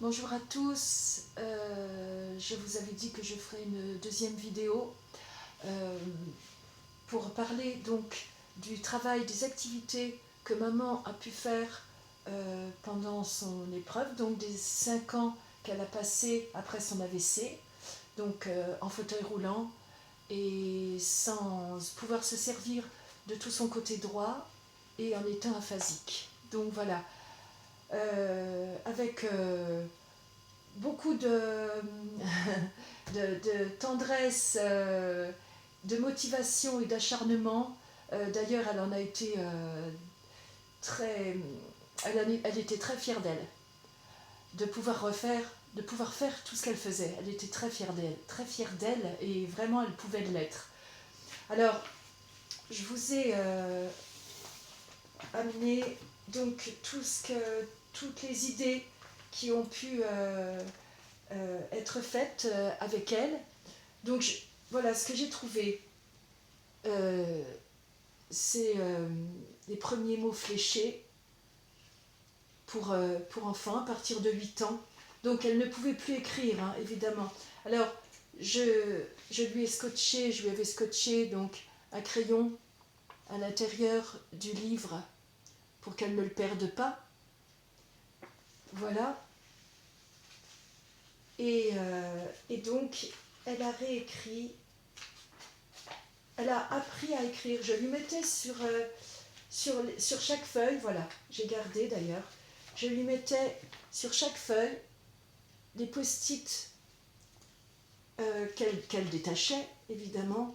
Bonjour à tous, je vous avais dit que je ferais une deuxième vidéo pour parler donc du travail, des activités que maman a pu faire pendant son épreuve, donc des 5 ans qu'elle a passé après son AVC, donc en fauteuil roulant et sans pouvoir se servir de tout son côté droit et en étant aphasique. Donc voilà, avec beaucoup de tendresse, de motivation et d'acharnement. D'ailleurs, elle en a été très... Elle était très fière d'elle, de pouvoir de pouvoir faire tout ce qu'elle faisait. Elle était très fière d'elle et vraiment elle pouvait l'être. Alors, je vous ai amené donc toutes les idées qui ont pu être faites avec elle. Donc voilà, ce que j'ai trouvé, c'est les premiers mots fléchés pour enfants à partir de 8 ans. Donc elle ne pouvait plus écrire, hein, évidemment. Alors je lui avais scotché donc un crayon à l'intérieur du livre pour qu'elle ne le perde pas. Voilà. Et donc elle a réécrit, elle a appris à écrire. Je lui mettais sur chaque feuille, voilà, j'ai gardé d'ailleurs, je lui mettais sur chaque feuille des post-it qu'elle détachait, évidemment,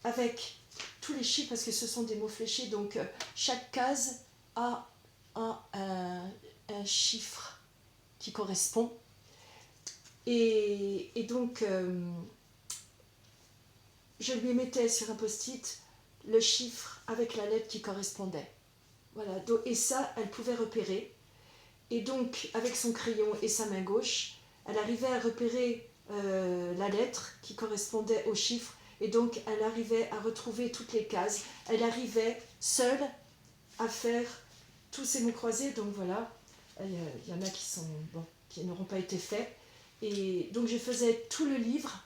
avec tous les chiffres, parce que ce sont des mots fléchés, donc chaque case a un chiffre qui correspond. Et donc, je lui mettais sur un post-it le chiffre avec la lettre qui correspondait. Voilà, et ça, elle pouvait repérer. Et donc, avec son crayon et sa main gauche, elle arrivait à repérer la lettre qui correspondait au chiffre. Et donc, elle arrivait à retrouver toutes les cases. Elle arrivait seule à faire tous ces mots croisés. Donc voilà, il y en a qui n'auront pas été faits. Et donc, je faisais tout le livre.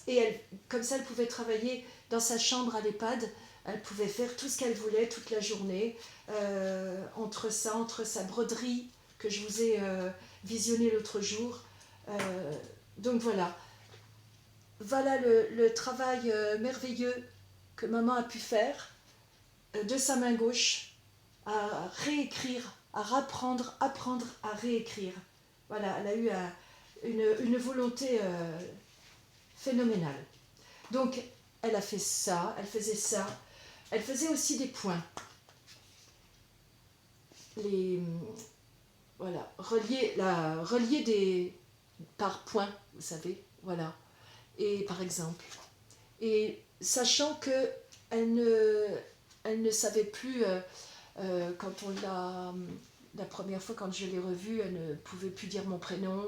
Et comme ça, elle pouvait travailler dans sa chambre à l'EHPAD. Elle pouvait faire tout ce qu'elle voulait toute la journée. Entre sa broderie que je vous ai visionné l'autre jour. Donc voilà. Voilà le travail merveilleux que maman a pu faire de sa main gauche à réécrire, à apprendre à réécrire. Voilà, elle a eu une volonté phénoménale. Donc, elle a fait ça, elle faisait ça. Elle faisait aussi des points. Voilà, relier par points, vous savez, voilà. Et par exemple. Et sachant que elle ne savait plus, quand la première fois quand je l'ai revue, elle ne pouvait plus dire mon prénom.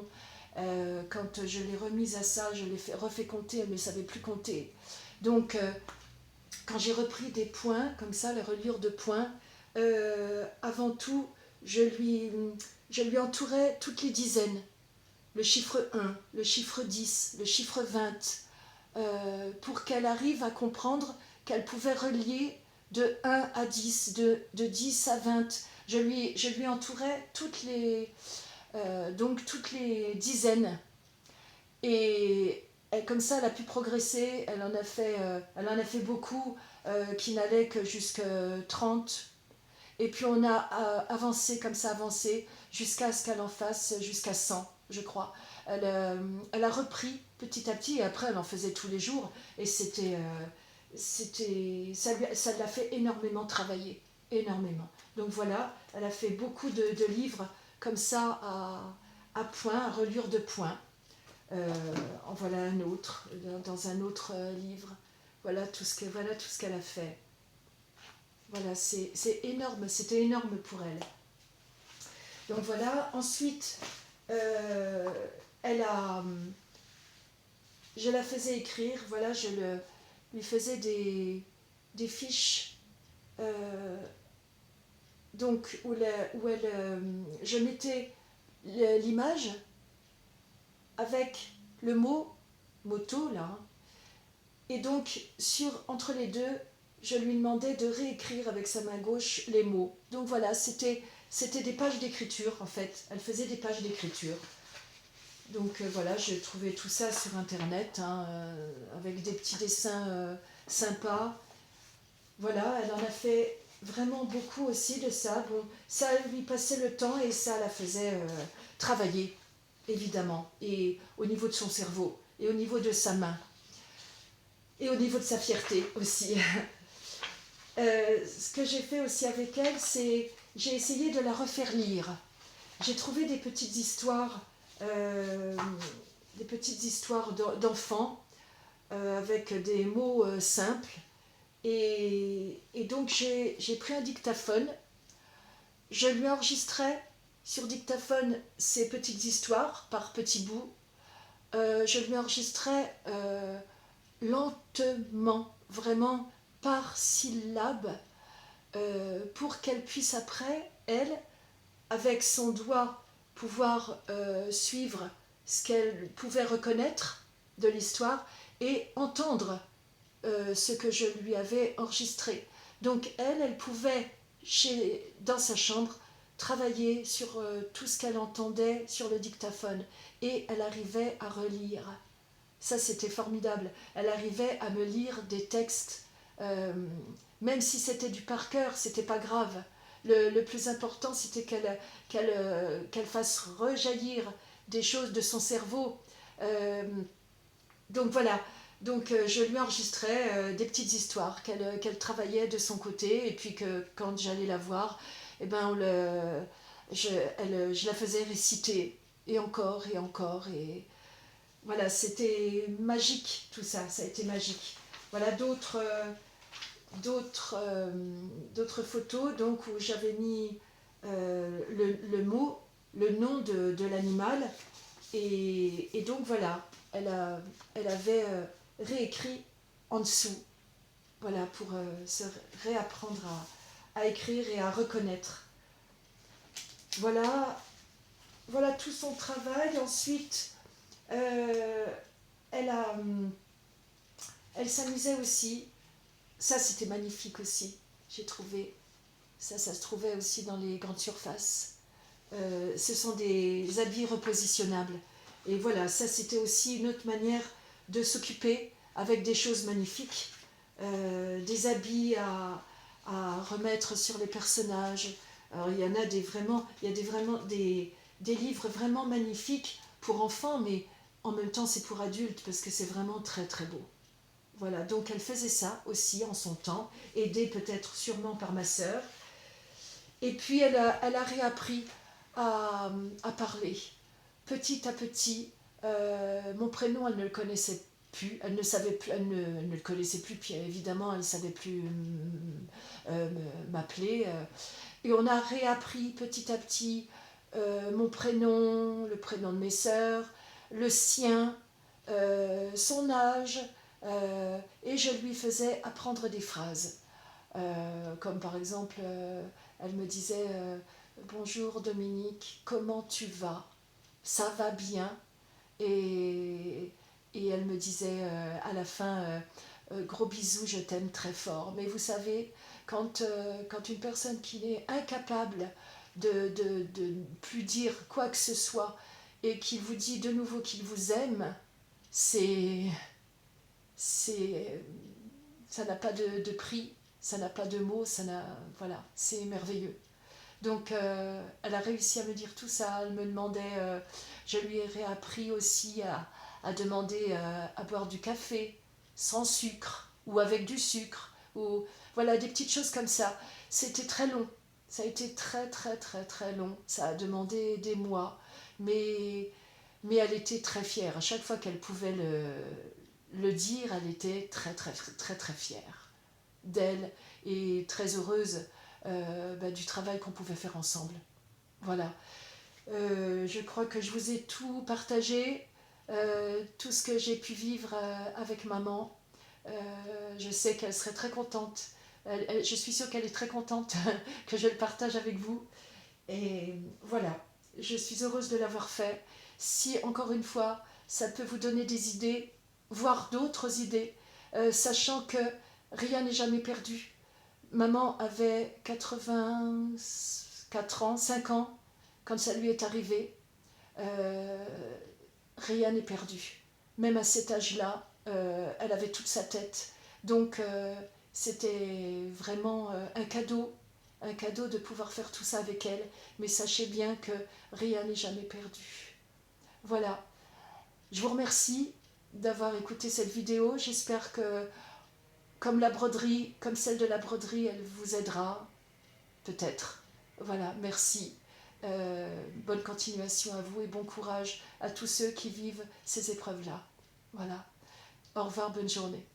Quand je l'ai remise à ça, je l'ai refait compter, elle ne savait plus compter. Donc, quand j'ai repris des points, comme ça, la reliure de points, avant tout, je lui entourais toutes les dizaines. Le chiffre 1, le chiffre 10, le chiffre 20, pour qu'elle arrive à comprendre qu'elle pouvait relier de 1 à 10, de 10 à 20. Je lui entourais toutes les dizaines. Et comme ça, elle a pu progresser. Elle en a fait beaucoup, qui n'allaient que jusqu'à 30. Et puis on a avancé comme ça, avancé, jusqu'à ce qu'elle en fasse jusqu'à 100, je crois. Elle a repris petit à petit, et après elle en faisait tous les jours. Et ça l'a fait énormément travailler, énormément. Donc voilà, elle a fait beaucoup de livres comme ça, à points, à reliure de points. En voilà un autre, dans un autre livre. Voilà tout ce qu'elle a fait. Voilà, c'est énorme, c'était énorme pour elle. Donc voilà, ensuite, elle a, je la faisais écrire, voilà, je lui faisais des fiches, donc où elle, je mettais l'image avec le mot moto là. Et donc entre les deux, je lui demandais de réécrire avec sa main gauche les mots. Donc voilà, c'était des pages d'écriture en fait. Elle faisait des pages d'écriture. Donc voilà, j'ai trouvé tout ça sur internet, hein, avec des petits dessins sympas. Voilà, elle en a fait vraiment beaucoup aussi de ça. Bon, ça lui passait le temps et ça la faisait travailler, évidemment. Et au niveau de son cerveau, et au niveau de sa main, et au niveau de sa fierté aussi. Ce que j'ai fait aussi avec elle, c'est j'ai essayé de la refaire lire. J'ai trouvé euh, des petites histoires d'enfants avec des mots simples. Et donc j'ai pris un dictaphone, je lui enregistrais sur dictaphone ces petites histoires par petits bouts. Je lui enregistrais lentement, vraiment par syllabe, pour qu'elle puisse après, elle, avec son doigt, pouvoir suivre ce qu'elle pouvait reconnaître de l'histoire et entendre ce que je lui avais enregistré. Donc elle pouvait, dans sa chambre, travailler sur tout ce qu'elle entendait sur le dictaphone et elle arrivait à relire. Ça, c'était formidable. Elle arrivait à me lire des textes, euh, même si c'était du par cœur, c'était pas grave. Le plus important, c'était qu'elle fasse rejaillir des choses de son cerveau. Euh, donc voilà, donc je lui enregistrais des petites histoires qu'elle travaillait de son côté, et puis que quand j'allais la voir, eh ben je la faisais réciter, et encore, et voilà, c'était magique tout ça, ça a été magique. Voilà d'autres, d'autres photos donc, où j'avais mis le mot, le nom de l'animal, et donc voilà, elle avait réécrit en dessous, voilà, pour se réapprendre à écrire et à reconnaître. Voilà, voilà tout son travail. Ensuite, euh, elle a, elle s'amusait aussi. Ça, c'était magnifique aussi, j'ai trouvé. Ça se trouvait aussi dans les grandes surfaces. Ce sont des habits repositionnables. Et voilà, ça c'était aussi une autre manière de s'occuper avec des choses magnifiques, des habits à remettre sur les personnages. Alors il y en a des livres vraiment magnifiques pour enfants, mais en même temps c'est pour adultes parce que c'est vraiment très très beau. Voilà, donc elle faisait ça aussi en son temps, aidée peut-être sûrement par ma sœur. Et puis elle a réappris à parler. Petit à petit, mon prénom, elle ne le connaissait plus, elle ne savait plus, elle ne le connaissait plus, puis évidemment, elle ne savait plus m'appeler. Et on a réappris petit à petit mon prénom, le prénom de mes sœurs, le sien, son âge, et je lui faisais apprendre des phrases. Comme par exemple, elle me disait bonjour Dominique, comment tu vas? Ça va bien? Et, et elle me disait à la fin gros bisous, je t'aime très fort. Mais vous savez, quand une personne qui est incapable de ne plus dire quoi que ce soit et qu'il vous dit de nouveau qu'il vous aime, c'est, c'est, ça n'a pas de prix, ça n'a pas de mots, voilà, c'est merveilleux. Donc elle a réussi à me dire tout ça, elle me demandait, je lui ai réappris aussi à demander à boire du café sans sucre ou avec du sucre, ou voilà, des petites choses comme ça. C'était très long, ça a été très très très très long, ça a demandé des mois, mais elle était très fière. À chaque fois qu'elle pouvait le dire, elle était très très très très fière d'elle et très heureuse du travail qu'on pouvait faire ensemble. Voilà. Je crois que je vous ai tout partagé, tout ce que j'ai pu vivre avec maman. Je sais qu'elle serait très contente. Je suis sûre qu'elle est très contente que je le partage avec vous. Et voilà. je suis heureuse de l'avoir fait. Si, encore une fois, ça peut vous donner des idées, voire d'autres idées, sachant que rien n'est jamais perdu. Maman avait 84 ans, 5 ans, quand ça lui est arrivé. Euh, Rien n'est perdu. Même à cet âge-là, elle avait toute sa tête. Donc, c'était vraiment un cadeau de pouvoir faire tout ça avec elle. Mais sachez bien que rien n'est jamais perdu. Voilà. Je vous remercie d'avoir écouté cette vidéo. J'espère que, comme la broderie, comme celle de la broderie, elle vous aidera. Peut-être. Voilà, merci. Bonne continuation à vous et bon courage à tous ceux qui vivent ces épreuves-là. Voilà. Au revoir, bonne journée.